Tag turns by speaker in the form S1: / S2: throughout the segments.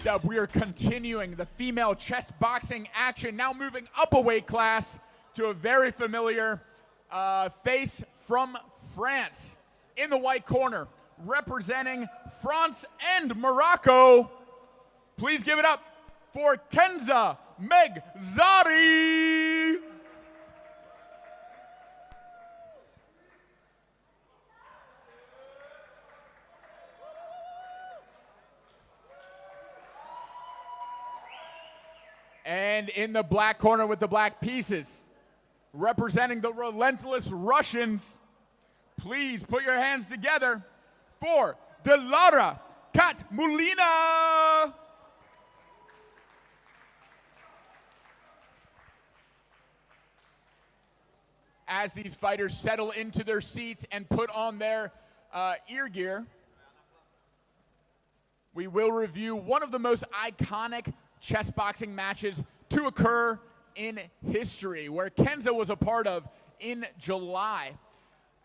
S1: up, we are continuing the female chess boxing action, now moving up a weight class to a very familiar face from France. In the white corner, representing France and Morocco, please give it up for Kenza Megzari. And in the black corner with the black pieces, representing the relentless Russians, please put your hands together for Dilara Khatmullina. As these fighters settle into their seats and put on their ear gear, we will review one of the most iconic chess boxing matches to occur in history, where Kenza was a part of in July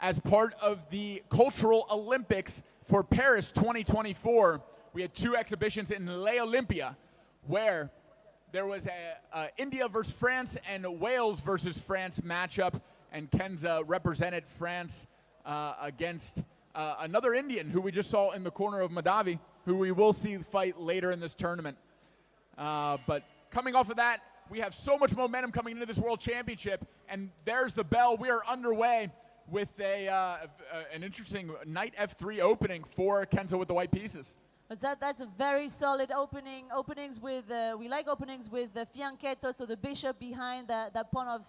S1: as part of the Cultural Olympics for Paris 2024. We had two exhibitions in Les Olympia, where there was a India versus France and Wales versus France matchup, and Kenza represented France against another Indian who we just saw in the corner of Madavi, who we will see fight later in this tournament. But coming off of that, we have so much momentum coming into this World Championship, and there's the bell. We are underway with an interesting knight f3 opening for Kenza with the white pieces.
S2: That's a very solid opening. Openings with we like openings with the fianchetto, so the bishop behind that pawn of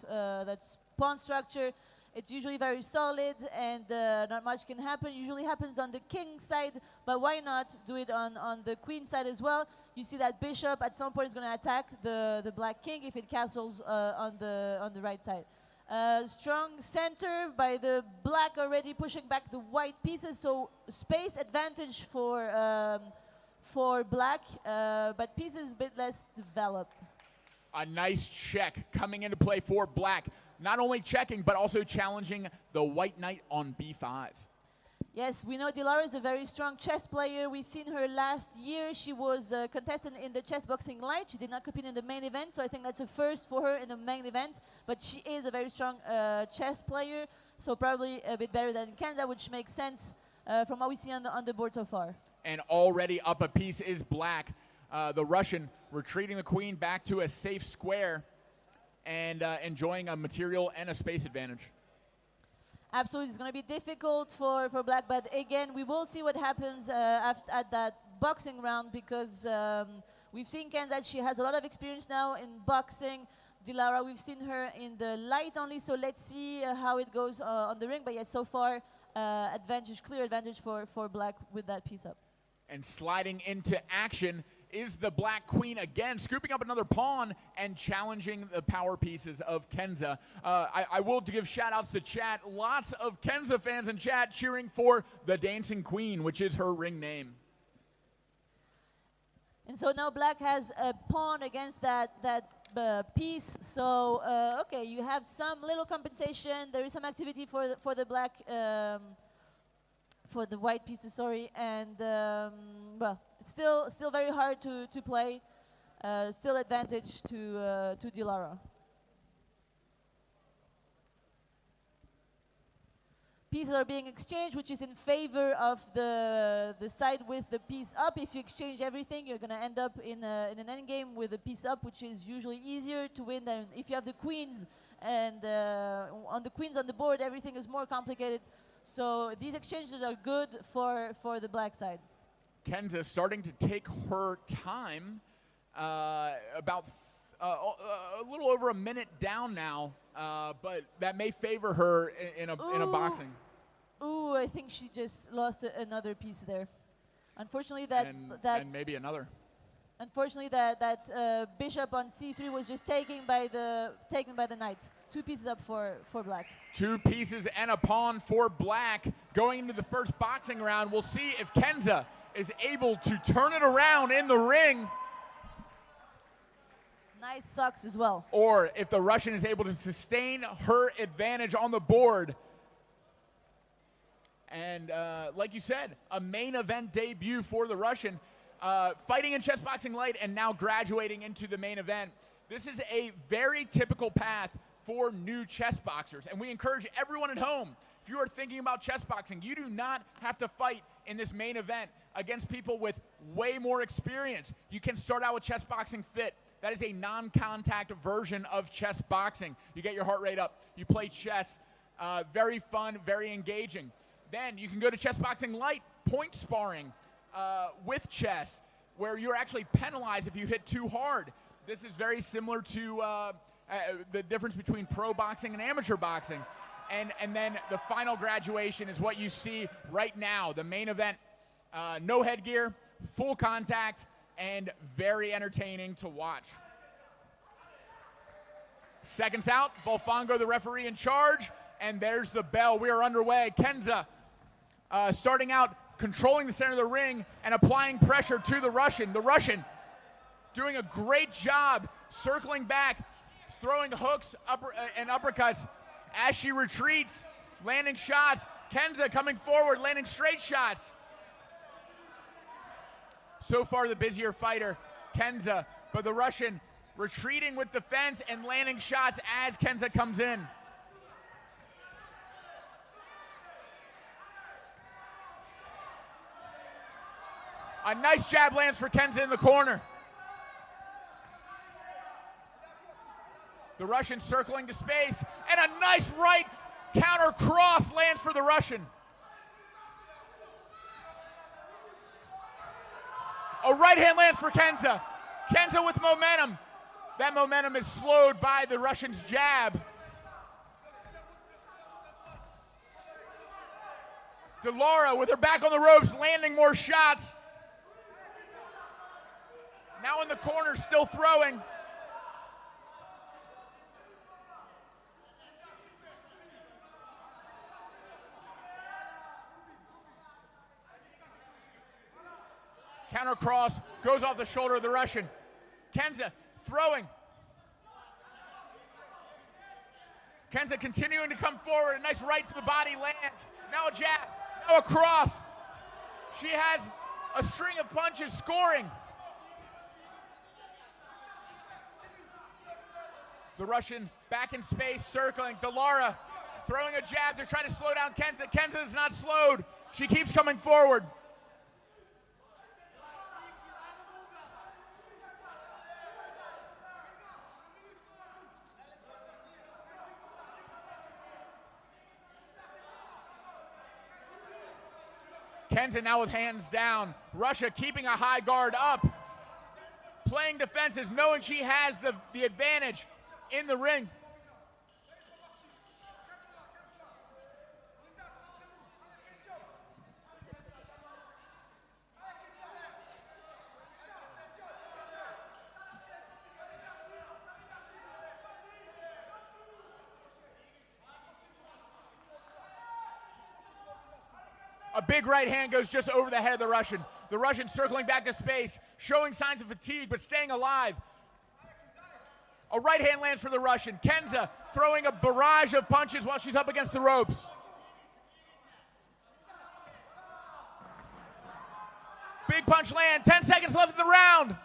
S2: that pawn structure. It's usually very solid, and not much can happen. Usually happens on the king side, but why not do it on the queen side as well? You see that bishop at some point is going to attack the black king if it castles on the right side. Strong center by the black, already pushing back the white pieces, so space advantage for black, but pieces a bit less developed.
S1: A nice check coming into play for black. Not only checking, but also challenging the white knight on b5.
S2: Yes, we know Dilara is a very strong chess player. We've seen her last year. She was a contestant in the Chessboxing Light. She did not compete in the main event, so I think that's a first for her in the main event. But she is a very strong chess player, so probably a bit better than Kenza, which makes sense from what we see on the board so far.
S1: And already up a piece is black. The Russian retreating the queen back to a safe square, and enjoying a material and a space advantage.
S2: Absolutely, it's going to be difficult for black, but again, we will see what happens at that boxing round, because we've seen Kenza, she has a lot of experience now in boxing. Dilara, we've seen her in the light only, so let's see how it goes on the ring. But yes, so far, clear advantage for black with that piece up.
S1: And sliding into action is the black queen again, scooping up another pawn and challenging the power pieces of Kenza. I will give shout outs to chat. Lots of Kenza fans in chat cheering for the Dancing Queen, which is her ring name.
S2: And so now black has a pawn against that piece. So, okay, you have some little compensation. There is some activity for the black, for the white pieces, sorry. And, well, still very hard to play. Still advantage to Dilara. Pieces are being exchanged, which is in favor of the side with the piece up. If you exchange everything, you're going to end up in an endgame with a piece up, which is usually easier to win than if you have the queens. And on the queens on the board, everything is more complicated. So these exchanges are good for the black side.
S1: Kenza starting to take her time, about a little over a minute down now, but that may favor her in a boxing.
S2: Ooh, I think she just lost another piece there. Unfortunately,
S1: and maybe another.
S2: Unfortunately, that bishop on c3 was just taken by the knight. 2 pieces up for black.
S1: 2 pieces and a pawn for black. Going into the first boxing round, we'll see if Kenza is able to turn it around in the ring.
S2: Nice sucks as well.
S1: Or if the Russian is able to sustain her advantage on the board. And like you said, a main event debut for the Russian. fighting in Chessboxing Light and now graduating into the main event. This is a very typical path for new chess boxers, and we encourage everyone at home, if you are thinking about chess boxing, you do not have to fight in this main event against people with way more experience. You can start out with Chessboxing Fit. That is a non-contact version of chess boxing. You get your heart rate up, you play chess, very fun, very engaging. Then you can go to Chessboxing Light, point sparring with chess, where you're actually penalized if you hit too hard. This is very similar to the difference between pro boxing and amateur boxing. And then the final graduation is what you see right now, the main event. No headgear, full contact, and very entertaining to watch. Seconds out, Volfongo, the referee, in charge, and there's the bell. We are underway. Kenza starting out, controlling the center of the ring and applying pressure to the Russian. The Russian doing a great job circling back, throwing hooks and uppercuts as she retreats, landing shots. Kenza coming forward, landing straight shots. So far the busier fighter, Kenza, but the Russian retreating with defense and landing shots as Kenza comes in. A nice jab lands for Kenza in the corner. The Russian circling to space, and a nice right counter cross lands for the Russian. A right hand lands for Kenza. Kenza with momentum. That momentum is slowed by the Russian's jab. Dilara with her back on the ropes, landing more shots. Now in the corner, still throwing. Counter cross goes off the shoulder of the Russian. Kenza throwing. Kenza continuing to come forward. A nice right to the body lands. Now a jab. Now a cross. She has a string of punches scoring. The Russian back in space, circling. Dilara throwing a jab. They're trying to slow down Kenza. Kenza is not slowed. She keeps coming forward. Kenza now with hands down. Russia keeping a high guard up. Playing defenses, knowing she has the advantage in the ring. A big right hand goes just over the head of the Russian. The Russian circling back to space, showing signs of fatigue, but staying alive. A right hand lands for the Russian. Kenza throwing a barrage of punches while she's up against the ropes. Big punch land, 10 seconds left in the round.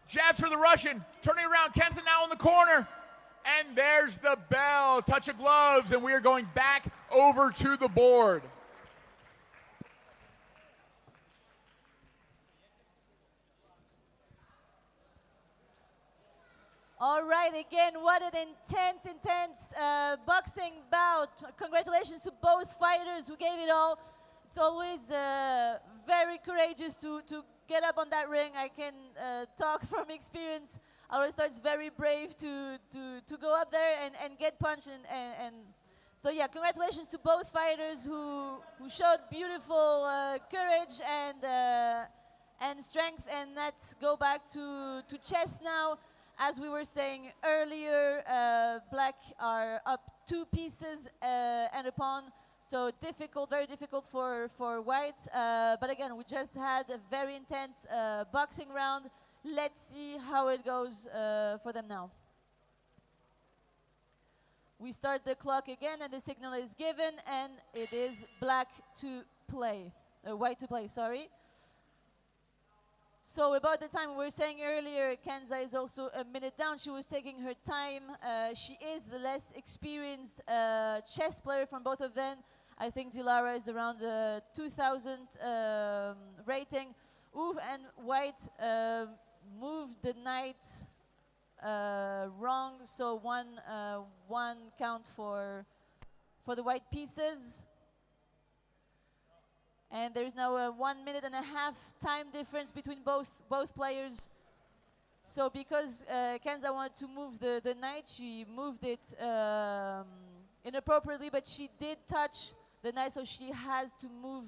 S1: Jabs for the Russian, turning around, Kenza now in the corner. And there's the bell, touch of gloves, and we are going back over to the board.
S2: All right, again, what an intense boxing bout. Congratulations to both fighters who gave it all. It's always very courageous to get up on that ring. I can talk from experience. I always thought it's very brave to go up there and get punched. And so, yeah, congratulations to both fighters who showed beautiful courage and strength. And let's go back to chess now. As we were saying earlier, black are up 2 pieces and a pawn. So difficult, very difficult for white. But again, we just had a very intense boxing round. Let's see how it goes for them now. We start the clock again, and the signal is given, and it is black to play. white to play, sorry. So about the time we were saying earlier, Kenza is also a minute down. She was taking her time. She is the less experienced chess player from both of them. I think Dilara is around 2,000 rating. Oof, and white moved the knight wrong, so one count for the white pieces. And there's now a 1 minute and a half time difference between both players. So because Kenza wanted to move the knight, she moved it inappropriately, but she did touch the knight, so she has to move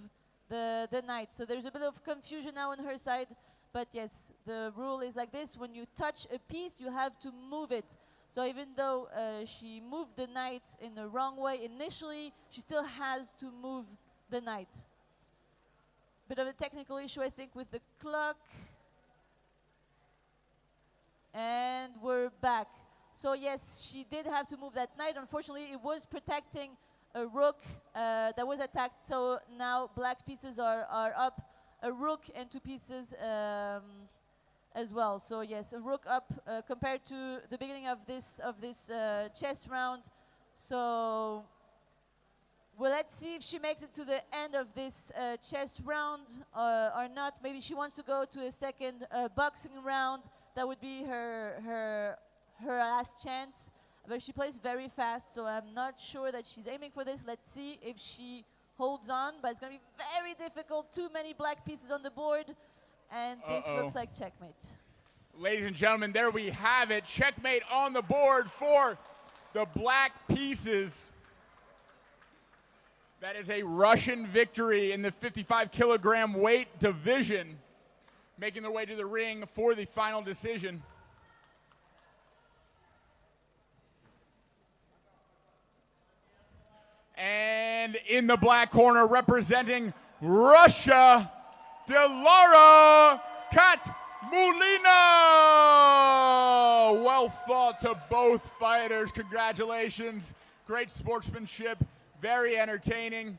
S2: the knight. So there's a bit of confusion now on her side, but yes, the rule is like this: when you touch a piece, you have to move it. So even though she moved the knight in the wrong way initially, she still has to move the knight. Bit of a technical issue, I think, with the clock. And we're back. So yes, she did have to move that knight. Unfortunately, it was protecting a rook that was attacked. So now black pieces are up. A rook and two pieces as well. So yes, a rook up compared to the beginning of this chess round. So well, let's see if she makes it to the end of this chess round or not. Maybe she wants to go to a second boxing round. That would be her last chance. But she plays very fast, so I'm not sure that she's aiming for this. Let's see if she holds on. But it's going to be very difficult. Too many black pieces on the board. And this looks like checkmate.
S1: Ladies and gentlemen, there we have it. Checkmate on the board for the black pieces. That is a Russian victory in the 55-kilogram weight division, making their way to the ring for the final decision. And in the black corner, representing Russia, Dilara Khatmullina. Well fought to both fighters. Congratulations. Great sportsmanship. Very entertaining.